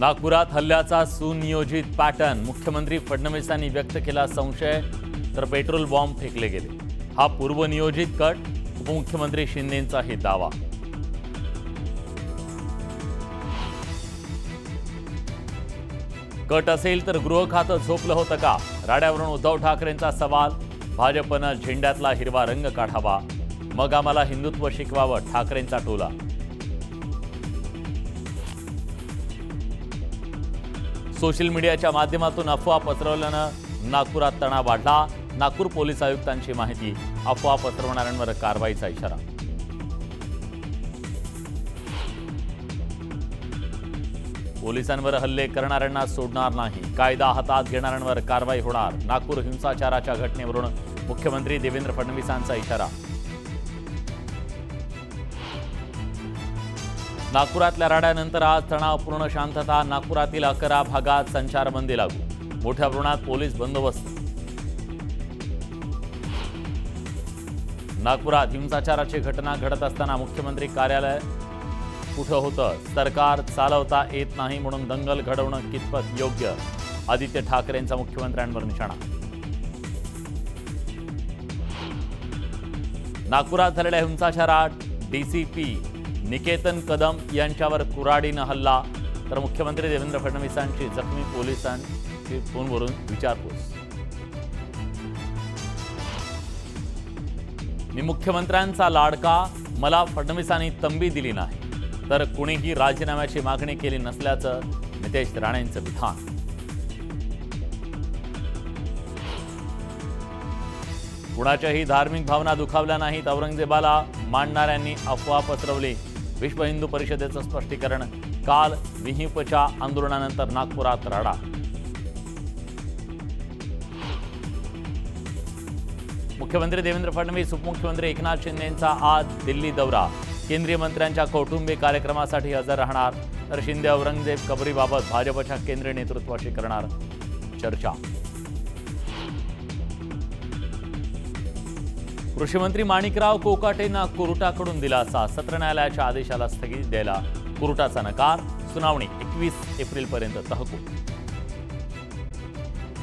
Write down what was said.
नागपुरात हल्ल्याचा सुनियोजित पॅटर्न, मुख्यमंत्री फडणवीसांनी व्यक्त केला संशय, तर पेट्रोल बॉम्ब फेकले गेले। हा पूर्वनियोजित कट, उपमुख्यमंत्री शिंदेंचाही दावा। कट असेल तर गृह खातं झोपलं होतं का? राड्यावरून उद्धव ठाकरेंचा सवाल। भाजपनं झेंड्यातला हिरवा रंग काढावा, मग आम्हाला हिंदुत्व शिकवावं, ठाकरेंचा टोला। सोशल मीडियाच्या माध्यमातून अफवा पसरवल्यानं नागपुरात तणाव वाढला। नागपूर पोलीस आयुक्तांची माहिती, अफवा पसरवणाऱ्यांवर कारवाईचा इशारा। पोलिसांवर हल्ले करणाऱ्यांना सोडणार नाही, कायदा हातात घेणाऱ्यांवर कारवाई होणार। नागपूर हिंसाचाराच्या घटनेवरून मुख्यमंत्री देवेंद्र फडणवीसांचा इशारा। नागपुरातल्या राड्यानंतर आज तणावपूर्ण शांतता। नागपुरातील 11 भागात संचारबंदी लागू, मोठ्या प्रमाणात पोलीस बंदोबस्त। नागपुरात हिंसाचाराची घटना घडत असताना मुख्यमंत्री कार्यालय कुठं होतं? सरकार चालवता येत नाही म्हणून दंगल घडवणं कितपत योग्य? आदित्य ठाकरेंचा मुख्यमंत्र्यांवर निशाणा। नागपुरात झालेल्या हिंसाचारात डीसीपी निकेतन कदम यांच्यावर कुऱ्हाडीनं हल्ला, तर मुख्यमंत्री देवेंद्र फडणवीसांची जखमी पोलिसांची फोनवरून विचारपूस। मी मुख्यमंत्र्यांचा लाडका, मला फडणवीसांनी तंबी दिली नाही, तर कुणीही राजीनाम्याची मागणी केली नसल्याचं नितेश राणेंचं विधान। कुणाच्याही धार्मिक भावना दुखावल्या नाहीत, औरंगजेबाला मांडणाऱ्यांनी अफवा पसरवली। विश्व हिंदू परिषदेचं स्पष्टीकरण, काल विहिंपच्या आंदोलनानंतर नागपुरात राडा। मुख्यमंत्री देवेंद्र फडणवीस, उपमुख्यमंत्री एकनाथ शिंदेंचा आज दिल्ली दौरा। केंद्रीय मंत्र्यांच्या कौटुंबिक कार्यक्रमासाठी हजर राहणार, तर शिंदे औरंगजेब कबरीबाबत भाजपच्या केंद्रीय नेतृत्वाशी करणार चर्चा। कृषीमंत्री माणिकराव कोकाटेंना कोर्टाकडून दिलासा, सत्र न्यायालयाच्या आदेशाला स्थगिती द्यायला कोर्टाचा नकार। सुनावणी 21 एप्रिलपर्यंत तहकूब।